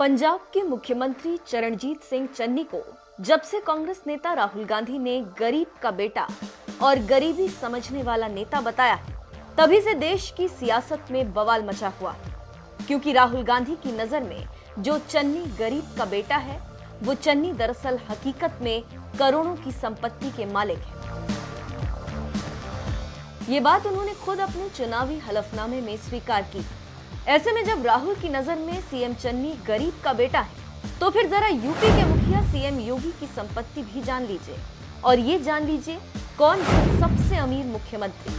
पंजाब के मुख्यमंत्री चरणजीत सिंह चन्नी को जब से कांग्रेस नेता राहुल गांधी ने गरीब का बेटा और गरीबी समझने वाला नेता बताया, तभी से देश की सियासत में बवाल मचा हुआ। क्योंकि राहुल गांधी की नजर में जो चन्नी गरीब का बेटा है, वो चन्नी दरअसल हकीकत में करोड़ों की संपत्ति के मालिक है। ये बात उन्होंने खुद अपने चुनावी हलफनामे में स्वीकार की। ऐसे में जब राहुल की नजर में सीएम चन्नी गरीब का बेटा है, तो फिर जरा यूपी के मुखिया सीएम योगी की संपत्ति भी जान लीजिए और ये जान लीजिए कौन है सबसे अमीर मुख्यमंत्री।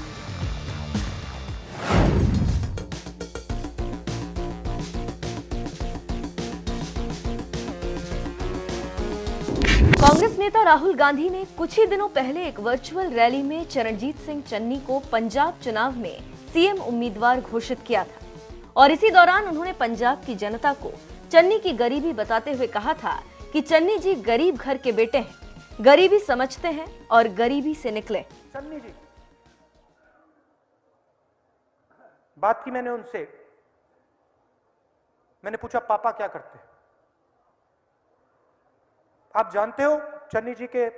कांग्रेस नेता राहुल गांधी ने कुछ ही दिनों पहले एक वर्चुअल रैली में चरणजीत सिंह चन्नी को पंजाब चुनाव में सीएम उम्मीदवार घोषित किया था और इसी दौरान उन्होंने पंजाब की जनता को चन्नी की गरीबी बताते हुए कहा था कि चन्नी जी गरीब घर के बेटे हैं, गरीबी समझते हैं और गरीबी से निकले। चन्नी जी, बात की मैंने उनसे, मैंने पूछा पापा क्या करते हैं? आप जानते हो चन्नी जी की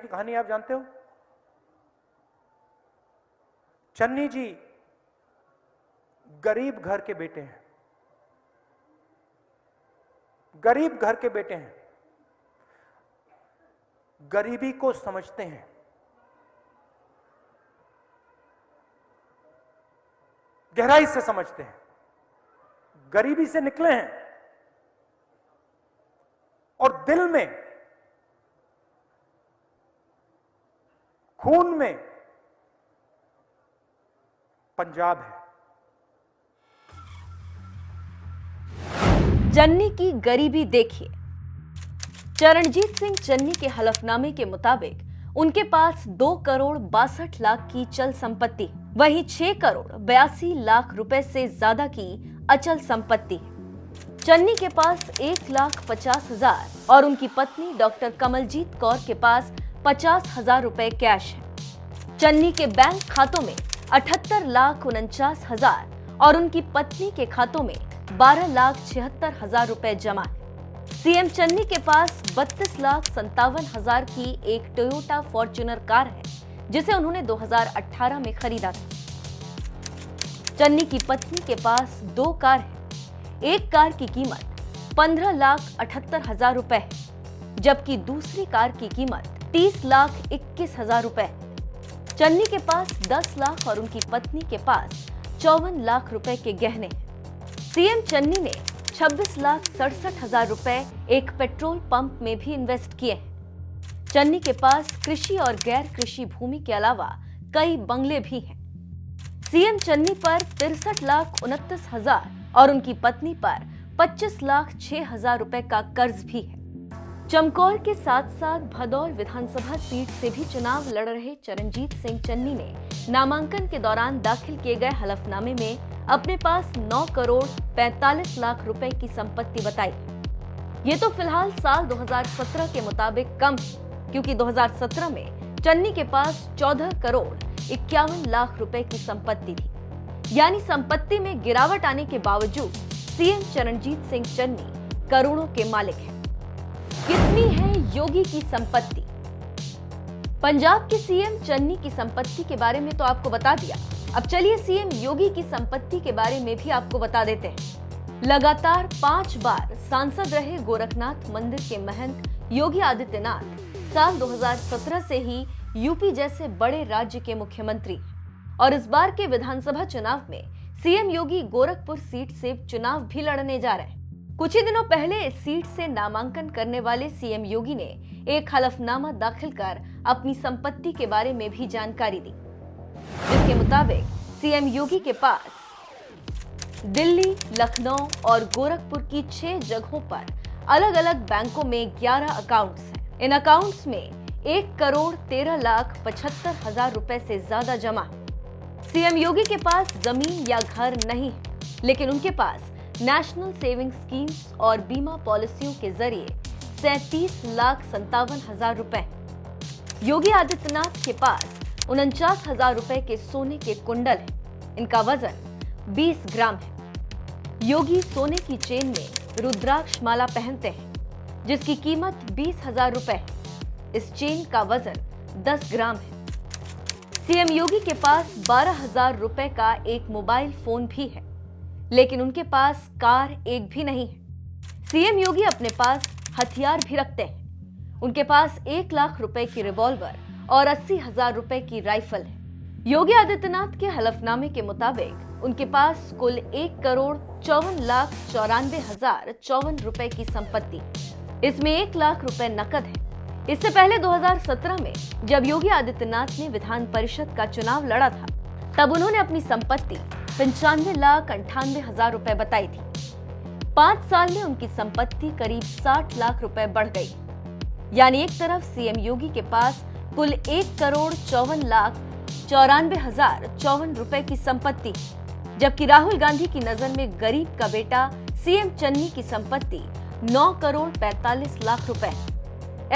कहानी आप जानते हो? चन्नी जी गरीब घर के बेटे हैं, गरीब घर के बेटे हैं, गरीबी को समझते हैं, गहराई से समझते हैं, गरीबी से निकले हैं और दिल में, खून में पंजाब है। चन्नी की गरीबी देखिए। चरणजीत सिंह चन्नी के हलफनामे के मुताबिक उनके पास 2 करोड़ 62 लाख की चल संपत्ति, वहीं 6 करोड़ 82 लाख रुपए से ज्यादा की अचल संपत्ति है। चन्नी के पास 1,50,000 और उनकी पत्नी डॉक्टर कमलजीत कौर के पास 50,000 रुपए कैश है। चन्नी के बैंक खातों में 78,49,000 और उनकी पत्नी के खातों में 12,76,000 रुपए जमा है। सीएम चन्नी के पास 32,57,000 की एक टोयोटा फॉर्च्यूनर कार है, जिसे उन्होंने 2018 में खरीदा था। चन्नी की पत्नी के पास 2 कार है। एक कार की कीमत 15,78,000 रुपए है, जबकि दूसरी कार की कीमत 30,21,000 रुपए है। चन्नी के पास 10 लाख और उनकी पत्नी के पास 54 लाख रुपए के गहने हैं। सीएम चन्नी ने 26,67,000 रुपए एक पेट्रोल पंप में भी इन्वेस्ट किए हैं। चन्नी के पास कृषि और गैर कृषि भूमि के अलावा कई बंगले भी हैं। सीएम चन्नी पर 63,29,000 और उनकी पत्नी पर 25,06,000 रुपए का कर्ज भी है। चमकौर के साथ साथ भदौर विधानसभा सीट से भी चुनाव लड़ रहे चरणजीत सिंह चन्नी ने नामांकन के दौरान दाखिल किए गए हलफनामे में अपने पास 9 करोड़ 45 लाख रुपए की संपत्ति बताई। ये तो फिलहाल साल 2017 के मुताबिक कम है, क्योंकि 2017 में चन्नी के पास 14 करोड़ 51 लाख रुपए की संपत्ति थी। यानी संपत्ति में गिरावट आने के बावजूद सीएम चरणजीत सिंह चन्नी करोड़ों के मालिक हैं। कितनी है योगी की संपत्ति? पंजाब के सीएम चन्नी की संपत्ति के बारे में तो आपको बता दिया। अब चलिए सीएम योगी की संपत्ति के बारे में भी आपको बता देते हैं। लगातार 5 बार सांसद रहे गोरखनाथ मंदिर के महंत योगी आदित्यनाथ साल 2017 से ही यूपी जैसे बड़े राज्य के मुख्यमंत्री और इस बार के विधानसभा चुनाव में सीएम योगी गोरखपुर सीट से चुनाव भी लड़ने जा रहे हैं। कुछ ही दिनों पहले इस सीट से नामांकन करने वाले सीएम योगी ने एक हलफनामा दाखिल कर अपनी संपत्ति के बारे में भी जानकारी दी, जिसके मुताबिक सीएम योगी के पास दिल्ली, लखनऊ और गोरखपुर की 6 जगहों पर अलग अलग बैंकों में 11 अकाउंट्स हैं। इन अकाउंट्स में 1 करोड़ 13,75,000 रुपए से ज्यादा जमा है। सीएम योगी के पास जमीन या घर नहीं है, लेकिन उनके पास नेशनल सेविंग स्कीम्स और बीमा पॉलिसियों के जरिए 37,57,000 रुपए। योगी आदित्यनाथ के पास 49,000 रुपए के सोने के कुंडल हैं। इनका वजन 20 ग्राम है। योगी सोने की चेन में रुद्राक्ष माला पहनते हैं जिसकी कीमत 20,000 रुपए है। इस चेन का वजन 10 ग्राम है। सीएम योगी के पास 12,000 रुपए का एक मोबाइल फोन भी है, लेकिन उनके पास कार एक भी नहीं है। सीएम योगी अपने पास हथियार भी रखते हैं। उनके पास 1 लाख रुपए की रिवॉल्वर और 80,000 रुपए की राइफल है। योगी आदित्यनाथ के हलफनामे के मुताबिक उनके पास कुल 1,94,94,054 रुपए की संपत्ति, इसमें 1 लाख रुपए नकद है। इससे पहले 2017 में जब योगी आदित्यनाथ ने विधान परिषद का चुनाव लड़ा था, तब उन्होंने अपनी संपत्ति 95,98,000 रुपए बताई थी। 5 साल में उनकी संपत्ति करीब 60 लाख रुपए बढ़ गई। यानी एक तरफ सीएम योगी के पास कुल 1,54,94,054 रुपए की संपत्ति, जबकि राहुल गांधी की नजर में गरीब का बेटा सीएम चन्नी की संपत्ति 9,45,00,000 रुपए।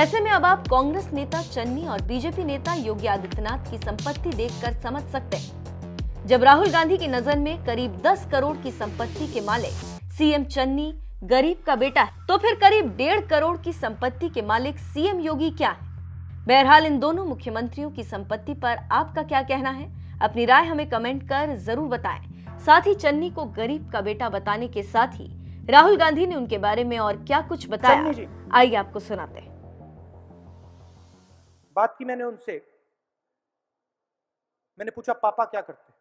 ऐसे में अब आप कांग्रेस नेता चन्नी और बीजेपी नेता योगी आदित्यनाथ की संपत्ति देखकर समझ सकते हैं। जब राहुल गांधी की नजर में करीब 10 करोड़ की संपत्ति के मालिक सीएम चन्नी गरीब का बेटा है, तो फिर करीब 1.5 करोड़ की संपत्ति के मालिक सीएम योगी क्या है? बहरहाल इन दोनों मुख्यमंत्रियों की संपत्ति पर आपका क्या कहना है? अपनी राय हमें कमेंट कर जरूर बताएं। साथ ही चन्नी को गरीब का बेटा बताने के साथ ही राहुल गांधी ने उनके बारे में और क्या कुछ बताया, आइए आपको सुनाते हैं। बात की मैंने उनसे, मैंने पूछा पापा क्या करते हैं?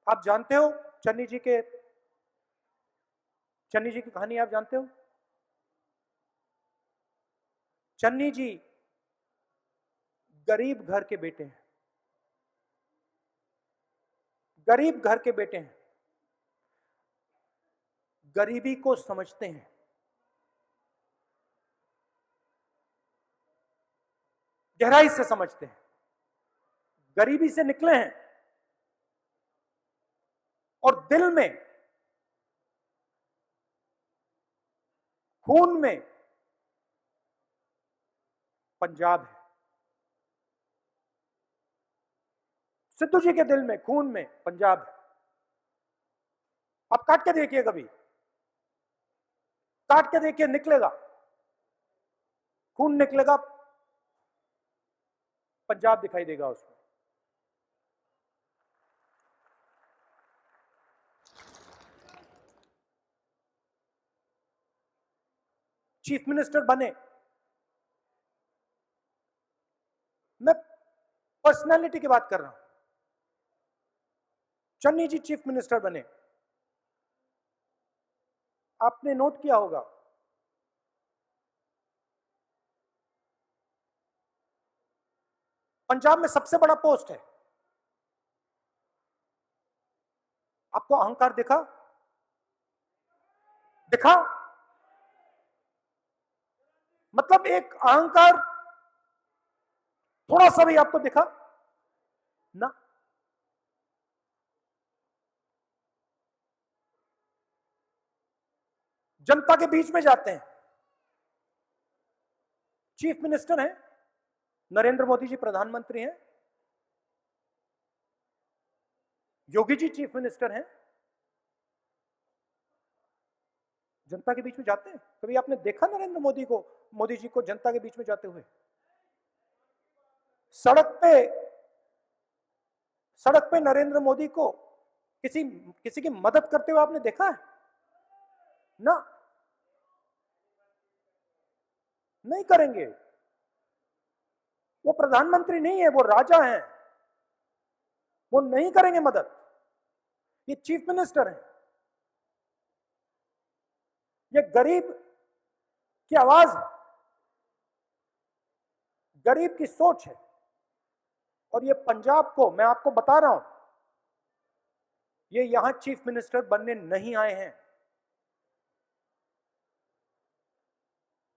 आप जानते हो चन्नी जी की कहानी आप जानते हो? चन्नी जी गरीब घर के बेटे हैं। गरीब घर के बेटे हैं, गरीबी को समझते हैं। गहराई से समझते हैं, गरीबी से निकले हैं और दिल में, खून में पंजाब है। सिद्धू जी के दिल में, खून में पंजाब है। आप काट के देखिए, कभी काट के देखिए, निकलेगा खून, निकलेगा पंजाब दिखाई देगा उसमें। चीफ मिनिस्टर बने, मैं पर्सनालिटी की बात कर रहा हूं। चन्नी जी चीफ मिनिस्टर बने, आपने नोट किया होगा पंजाब में सबसे बड़ा पोस्ट है। आपको अहंकार दिखा? दिखा? मतलब एक अहंकार थोड़ा सा भी आपको दिखा ना? जनता के बीच में जाते हैं। चीफ मिनिस्टर हैं, नरेंद्र मोदी जी प्रधानमंत्री हैं, योगी जी चीफ मिनिस्टर हैं, जनता के बीच में जाते हैं। कभी आपने देखा नरेंद्र मोदी जी को जनता के बीच में जाते हुए? सड़क पे नरेंद्र मोदी को किसी की मदद करते हुए आपने देखा है ना? नहीं करेंगे। वो प्रधानमंत्री नहीं है, वो राजा हैं, वो नहीं करेंगे मदद। ये चीफ मिनिस्टर हैं, ये गरीब की आवाज है, गरीब की सोच है। और ये पंजाब को, मैं आपको बता रहा हूं, ये यहां चीफ मिनिस्टर बनने नहीं आए हैं,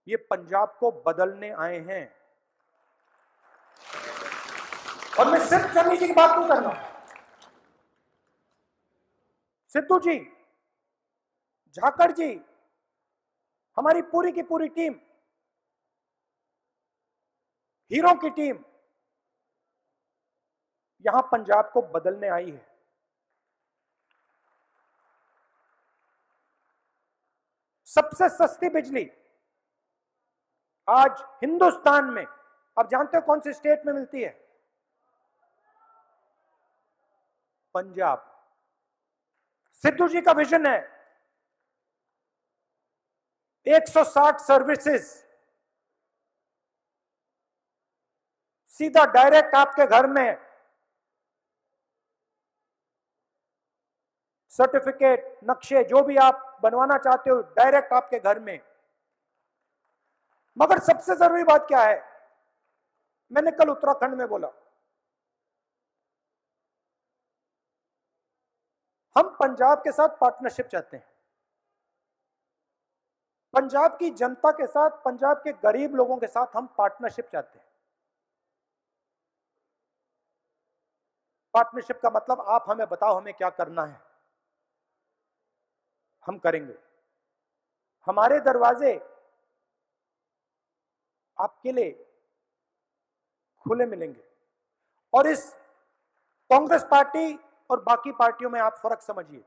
ये पंजाब को बदलने आए हैं। और मैं सिर्फ चन्नी जी की बात नहीं कर रहा हूं, सिद्धू जी, झाकड़ जी, हमारी पूरी की पूरी टीम, हीरो की टीम यहां पंजाब को बदलने आई है। सबसे सस्ती बिजली आज हिंदुस्तान में, आप जानते हो कौन सी स्टेट में मिलती है? पंजाब। सिद्धू जी का विजन है 160 सर्विसेज सीधा डायरेक्ट आपके घर में, सर्टिफिकेट, नक्शे जो भी आप बनवाना चाहते हो डायरेक्ट आपके घर में। मगर सबसे जरूरी बात क्या है, मैंने कल उत्तराखंड में बोला, हम पंजाब के साथ पार्टनरशिप चाहते हैं। पंजाब की जनता के साथ, पंजाब के गरीब लोगों के साथ हम पार्टनरशिप चाहते हैं। पार्टनरशिप का मतलब आप हमें बताओ हमें क्या करना है, हम करेंगे। हमारे दरवाजे आपके लिए खुले मिलेंगे। और इस कांग्रेस पार्टी और बाकी पार्टियों में आप फर्क समझिए।